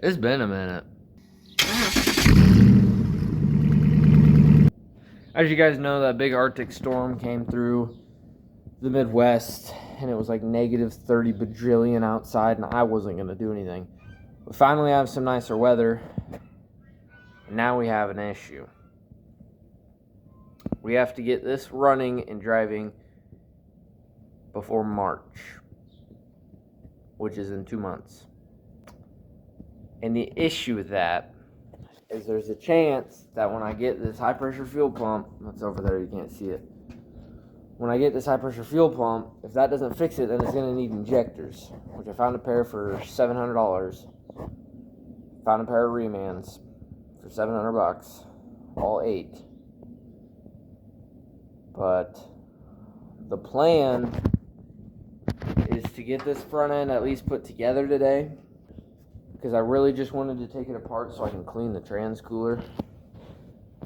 It's been a minute. As you guys know, that big Arctic storm came through the Midwest, and it was like negative 30 bajillion outside, and I wasn't going to do anything. We finally have some nicer weather, and now we have an issue. We have to get this running and driving before March, which is in 2 months. And the issue with that is there's a chance that when I get this high pressure fuel pump, that's over there, you can't see it. When I get this high pressure fuel pump, if that doesn't fix it, then it's going to need injectors, which I found a pair for $700. Found a pair of remans for $700, all 8. But the plan is to get this front end at least put together today, because I really just wanted to take it apart so I can clean the trans cooler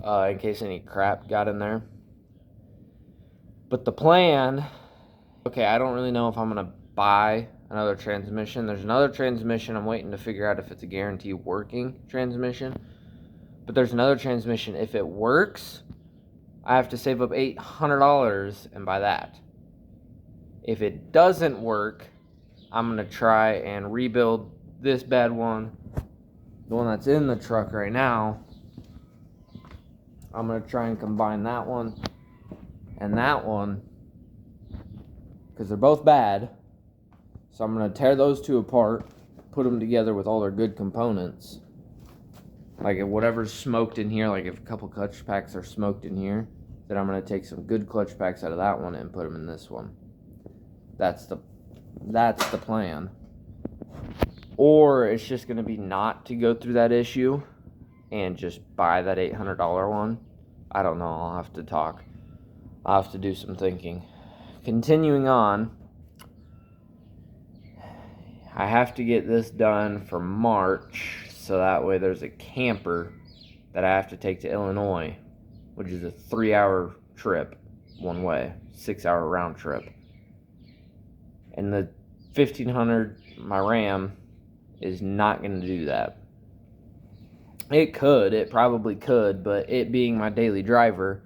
in case any crap got in there. But the plan, okay, I don't really know if I'm going to buy another transmission. There's another transmission. I'm waiting to figure out if it's a guarantee working transmission. But there's another transmission. If it works, I have to save up $800 and buy that. If it doesn't work, I'm going to try and rebuild this bad one, the one that's in the truck right now. I'm going to try and combine that one and that one, because they're both bad. So I'm going to tear those two apart, put them together with all their good components. Like if whatever's smoked in here, like if a couple clutch packs are smoked in here, then I'm going to take some good clutch packs out of that one and put them in this one. That's the plan. Or it's just going to be not to go through that issue and just buy that $800 one. I don't know. I'll have to talk. I'll have to do some thinking. Continuing on, I have to get this done for March, so that way there's a camper that I have to take to Illinois, which is a 3-hour trip one way, 6-hour round trip. And the 1500, my Ram, is not going to do that. It probably could, but it being my daily driver,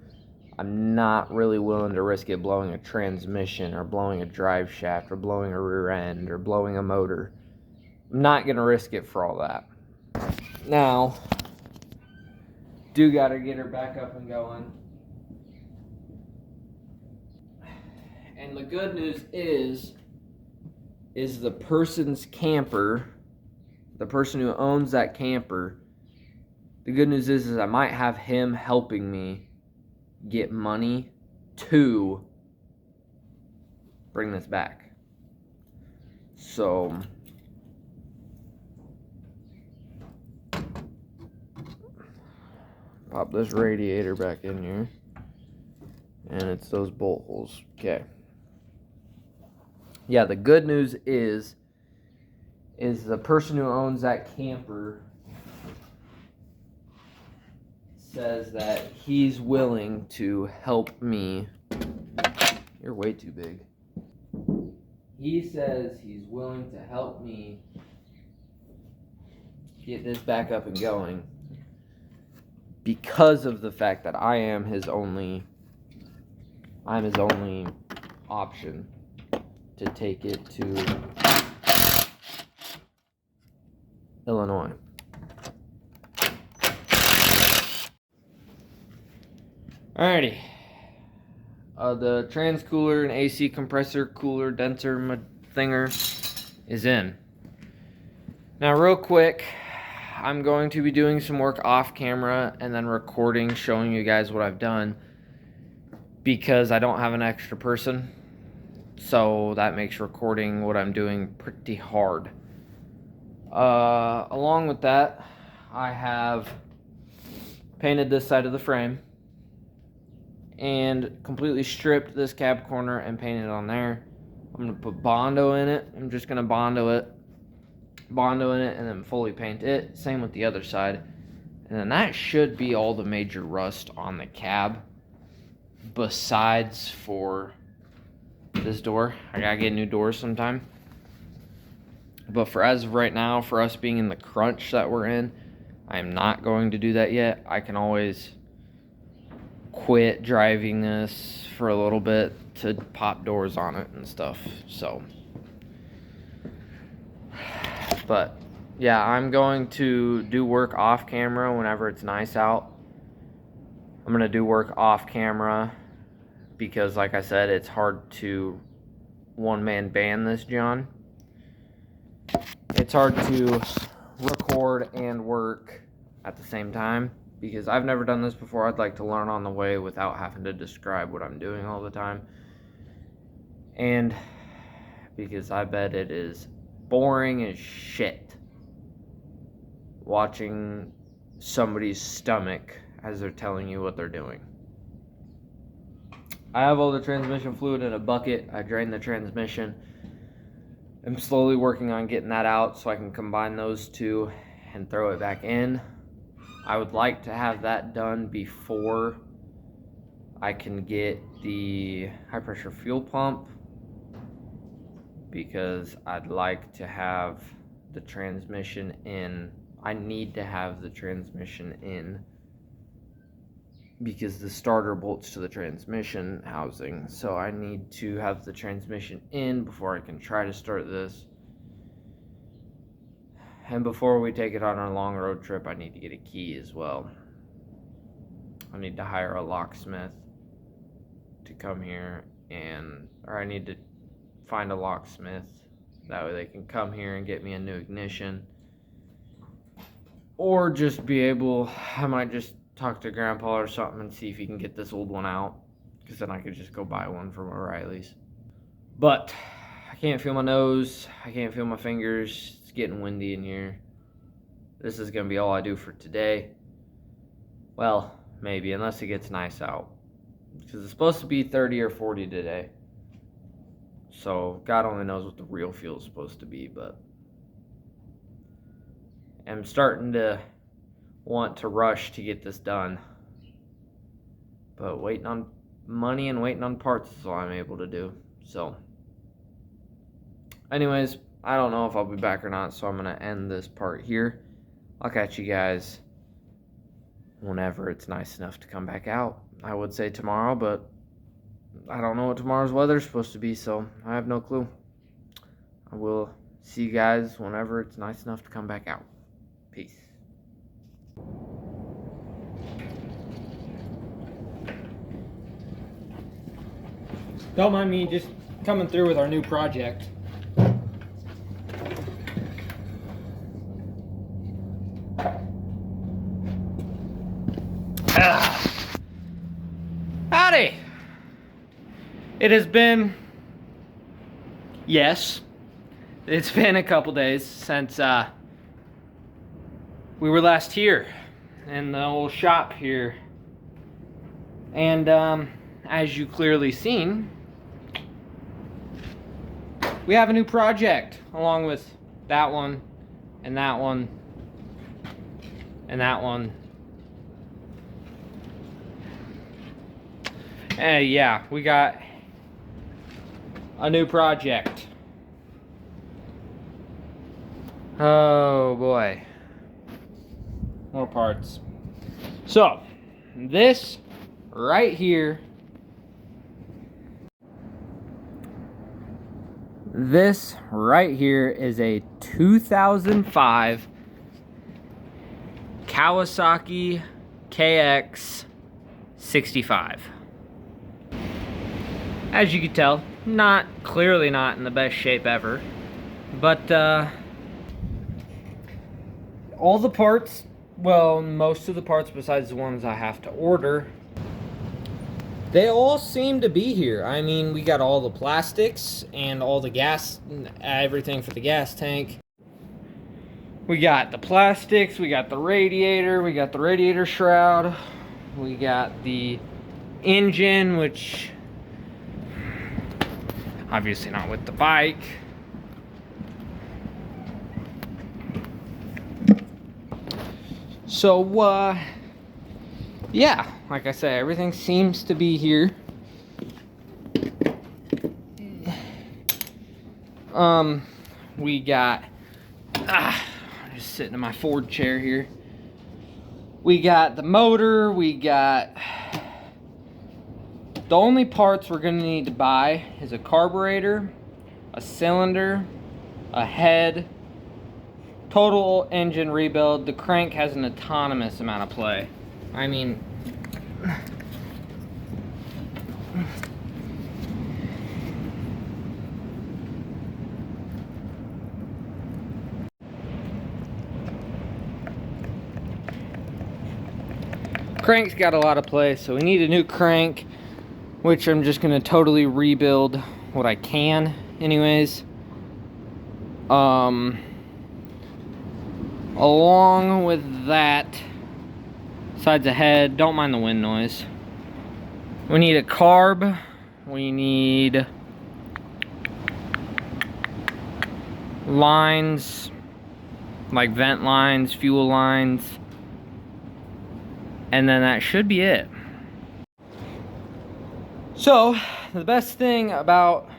I'm not really willing to risk it blowing a transmission or blowing a drive shaft or blowing a rear end or blowing a motor. I'm not going to risk it for all that. Now, do got to get her back up and going. And the good news is the person's camper, the person who owns that camper, the good news is I might have him helping me get money to bring this back. So pop this radiator back in here, and it's those bolt holes. Okay. Yeah, the good news is the person who owns that camper says that he's willing to help me. You're way too big. He says he's willing to help me get this back up and going because of the fact that I'm his only option to take it to Illinois. Alrighty. The trans cooler and AC compressor cooler denser thinger is in. Now real quick, I'm going to be doing some work off camera and then recording, showing you guys what I've done, because I don't have an extra person. So that makes recording what I'm doing pretty hard. Along with that, I have painted this side of the frame and completely stripped this cab corner and painted it on there. I'm going to put Bondo in it. I'm just going to Bondo in it and then fully paint it. Same with the other side. And then that should be all the major rust on the cab, besides for this door. I gotta get new doors sometime. But for as of right now, for us being in the crunch that we're in, I am not going to do that yet. I can always quit driving this for a little bit to pop doors on it and stuff. So, but yeah, I'm going to do work off camera whenever it's nice out. I'm going to do work off camera because, like I said, it's hard to one-man band this John. It's hard to record and work at the same time because I've never done this before. I'd like to learn on the way without having to describe what I'm doing all the time. And because I bet it is boring as shit watching somebody's stomach as they're telling you what they're doing. I have all the transmission fluid in a bucket. I drained the transmission. I'm slowly working on getting that out so I can combine those two and throw it back in. I would like to have that done before I can get the high pressure fuel pump, because I'd like to have the transmission in. I need to have the transmission in because the starter bolts to the transmission housing. So I need to have the transmission in before I can try to start this. And before we take it on our long road trip, I need to get a key as well. I need to hire a locksmith to come here, or I need to find a locksmith. That way they can come here and get me a new ignition. Or just be able, I might just talk to Grandpa or something and see if he can get this old one out, because then I could just go buy one from O'Reilly's. But I can't feel my nose, I can't feel my fingers. It's getting windy in here. This is gonna be all I do for today. Well, maybe, unless it gets nice out, because it's supposed to be 30 or 40 today. So God only knows what the real feel is supposed to be, but I'm starting to want to rush to get this done. But waiting on money and waiting on parts is all I'm able to do. So anyways, I don't know if I'll be back or not, so I'm going to end this part here. I'll catch you guys whenever it's nice enough to come back out. I would say tomorrow, but I don't know what tomorrow's weather is supposed to be, so I have no clue. I will see you guys whenever it's nice enough to come back out. Peace. Don't mind me just coming through with our new project. Howdy! It has been, yes, it's been a couple days since we were last here in the old shop here. And as you clearly seen, we have a new project along with that one and that one and that one. Yeah, we got a new project. Oh boy. More parts. So, this right here. This right here is a 2005 Kawasaki KX 65. As you can tell, clearly not in the best shape ever, but all the parts, well, most of the parts besides the ones I have to order, they all seem to be here. I mean, we got all the plastics and all the gas, everything for the gas tank. We got the plastics, we got the radiator shroud, we got the engine, which obviously not with the bike. So, yeah, like I said, everything seems to be here. We got Just sitting in my Ford chair here. We got the motor, we got... The only parts we're gonna need to buy is a carburetor, a cylinder, a head, total engine rebuild. The crank has an autonomous amount of play. I mean... Crank's got a lot of play, so we need a new crank, which I'm just gonna totally rebuild what I can anyways. Along with that, besides the head, don't mind the wind noise, we need a carb, we need lines, like vent lines, fuel lines, and then that should be it. So, the best thing about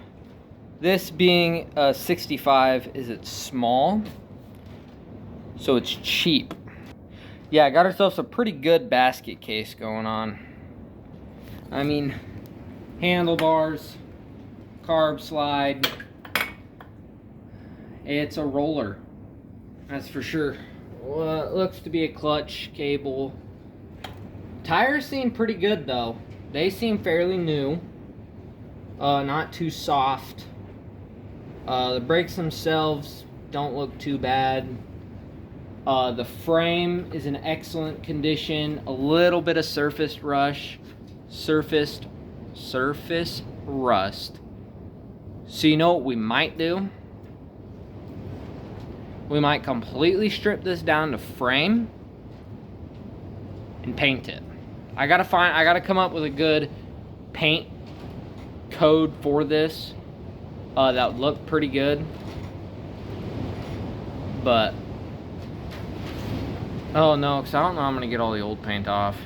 this being a 65 is it's small, so it's cheap. Yeah, I got ourselves a pretty good basket case going on. I mean, handlebars, carb slide. It's a roller, that's for sure. Well, it looks to be a clutch cable. Tires seem pretty good though. They seem fairly new. Not too soft. The brakes themselves don't look too bad. The frame is in excellent condition. A little bit of surface rust. So you know what we might do? We might completely strip this down to frame and paint it. I gotta come up with a good paint code for this that would look pretty good. But oh no, because I don't know how I'm gonna get all the old paint off.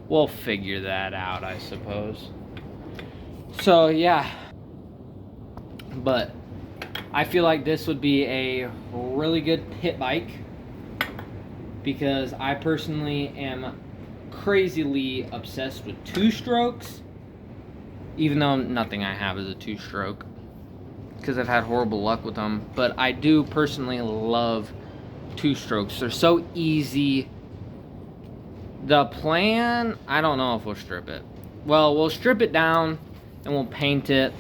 We'll figure that out, I suppose. So yeah, but I feel like this would be a really good pit bike, because I personally am crazily obsessed with two-strokes, even though nothing I have is a two-stroke, because I've had horrible luck with them. But I do personally love two-strokes. They're so easy. The plan, I don't know if we'll strip it. Well, we'll strip it down and we'll paint it,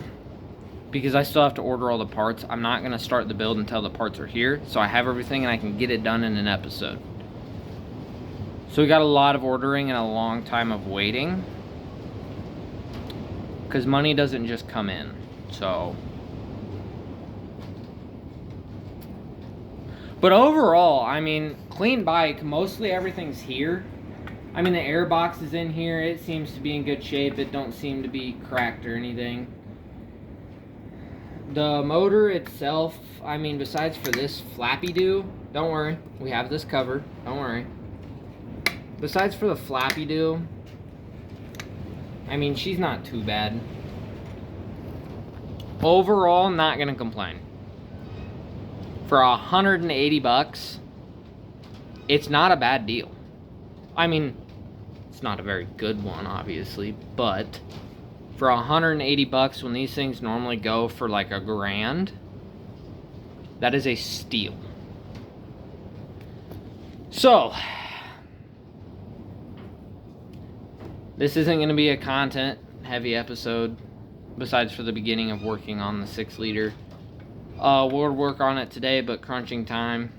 because I still have to order all the parts. I'm not going to start the build until the parts are here, so I have everything and I can get it done in an episode. So we got a lot of ordering and a long time of waiting, because money doesn't just come in. So, but overall, I mean, clean bike. Mostly everything's here. I mean, the air box is in here. It seems to be in good shape. It don't seem to be cracked or anything. The motor itself, I mean, besides for this flappy-doo, don't worry, we have this covered, don't worry. Besides for the flappy-doo, I mean, she's not too bad. Overall, not gonna complain. For $180, it's not a bad deal. I mean, it's not a very good one, obviously, but for $180 when these things normally go for like $1,000, that is a steal. So, this isn't going to be a content heavy episode, besides for the beginning of working on the 6-liter. We'll work on it today, but crunching time.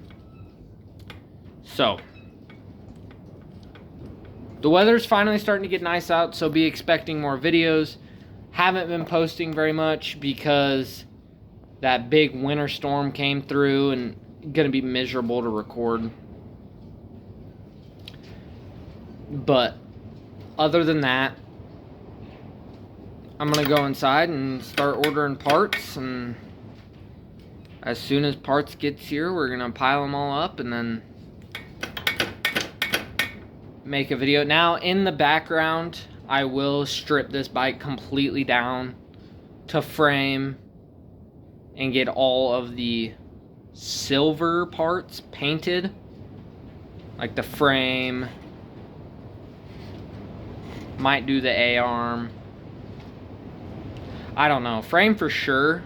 So, the weather's finally starting to get nice out, so be expecting more videos. Haven't been posting very much because that big winter storm came through and gonna be miserable to record. But other than that, I'm gonna go inside and start ordering parts, and as soon as parts gets here, we're gonna pile them all up and then make a video. Now, in the background, I will strip this bike completely down to frame and get all of the silver parts painted, like the frame. Might do the A-arm. I don't know. Frame for sure.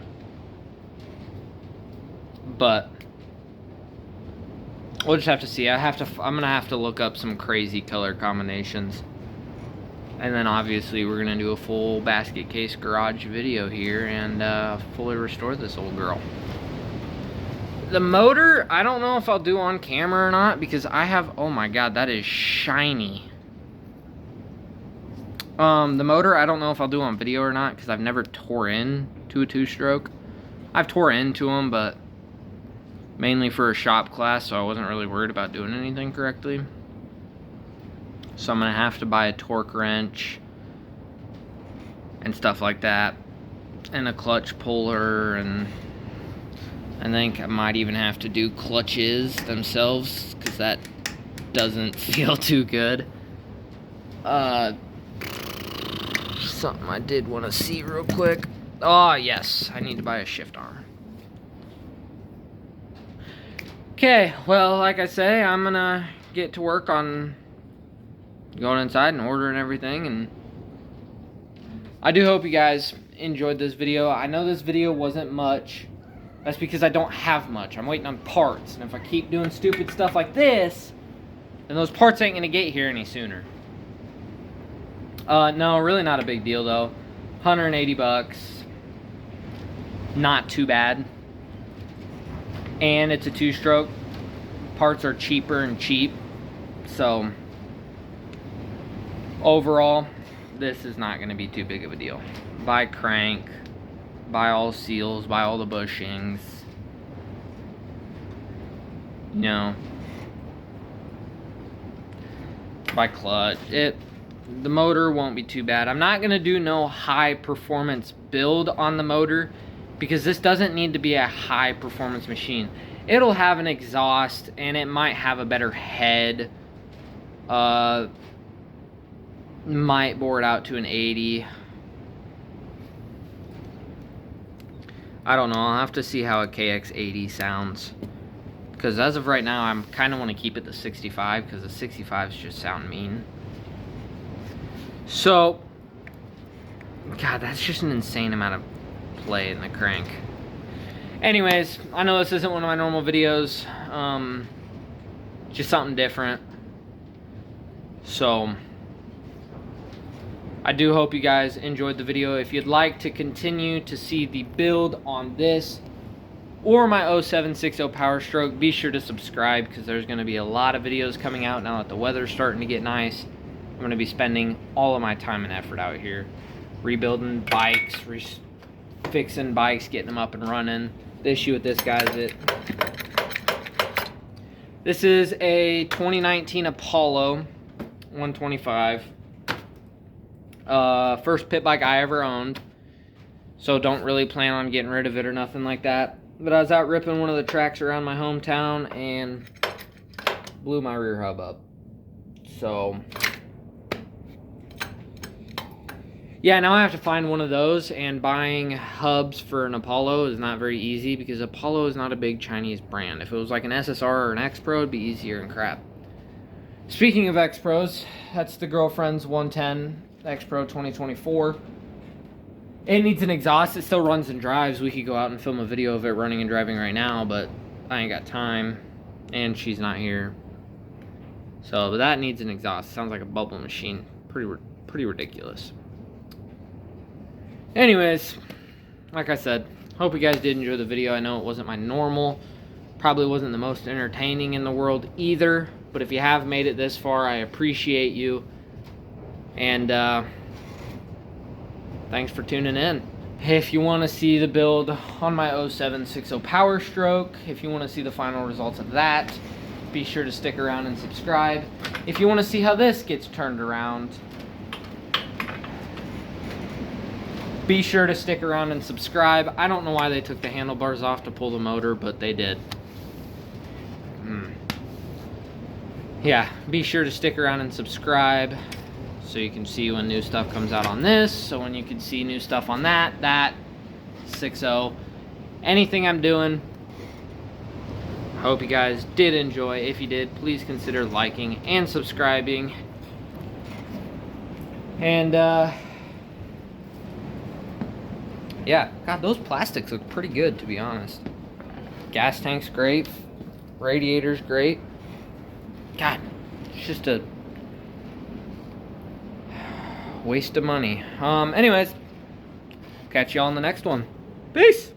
But we'll just have to see. I'm gonna have to look up some crazy color combinations. And then obviously we're gonna do a full basket case garage video here and fully restore this old girl. The motor, I don't know if I'll do on camera or not because I have, oh my god, that is shiny. The motor, I don't know if I'll do on video or not because I've never tore into a two-stroke. I've tore into them, but mainly for a shop class, so I wasn't really worried about doing anything correctly. So I'm gonna have to buy a torque wrench and stuff like that, and a clutch puller, and I think I might even have to do clutches themselves because that doesn't feel too good. Something I did want to see real quick. Oh yes, I need to buy a shift arm. Okay, well, like I say, I'm gonna get to work on going inside and ordering everything, and I do hope you guys enjoyed this video. I know this video wasn't much. That's because I don't have much. I'm waiting on parts, and if I keep doing stupid stuff like this, then those parts ain't gonna get here any sooner. No, really not a big deal though. 180 bucks. Not too bad. And it's a two-stroke. Parts are cheaper and cheap. So overall, this is not going to be too big of a deal. Buy crank, buy all seals, buy all the bushings. You know, buy clutch. The motor won't be too bad. I'm not going to do no high performance build on the motor because this doesn't need to be a high performance machine. It'll have an exhaust and it might have a better head. Might bore it out to an 80. I don't know. I'll have to see how a KX80 sounds. Because as of right now, I kind of want to keep it the 65 because the 65s just sound mean. So, God, that's just an insane amount of play in the crank. Anyways, I know this isn't one of my normal videos. Just something different. So, I do hope you guys enjoyed the video. If you'd like to continue to see the build on this or my 0760 Power Stroke, be sure to subscribe because there's going to be a lot of videos coming out now that the weather's starting to get nice. I'm going to be spending all of my time and effort out here rebuilding bikes, fixing bikes, getting them up and running. The issue with this guy is this is a 2019 Apollo 125. First pit bike I ever owned, so don't really plan on getting rid of it or nothing like that. But I was out ripping one of the tracks around my hometown and blew my rear hub up. So yeah, now I have to find one of those, and buying hubs for an Apollo is not very easy because Apollo is not a big Chinese brand. If it was like an SSR or an X-Pro, it'd be easier and crap. Speaking of X-Pros, that's the girlfriend's 110 X-Pro 2024. It needs an exhaust. It still runs and drives. We could go out and film a video of it running and driving right now, but I ain't got time, and she's not here. So, but that needs an exhaust. Sounds like a bubble machine. Pretty ridiculous. Anyways, like I said, hope you guys did enjoy the video. I know it wasn't my normal, probably wasn't the most entertaining in the world either, but if you have made it this far, I appreciate you, and thanks for tuning in. If you want to see the build on my 0760 Power Stroke, if you want to see the final results of that, be sure to stick around and subscribe. If you want to see how this gets turned around, be sure to stick around and subscribe. I don't know why they took the handlebars off to pull the motor, but they did. Yeah, be sure to stick around and subscribe so you can see when new stuff comes out on this. So when you can see new stuff on that 6.0. anything I'm doing. Hope you guys did enjoy. If you did, please consider liking and subscribing. And yeah, God, those plastics look pretty good, to be honest. Gas tank's great. Radiator's great. God, it's just a waste of money. Anyways, catch y'all on the next one. Peace!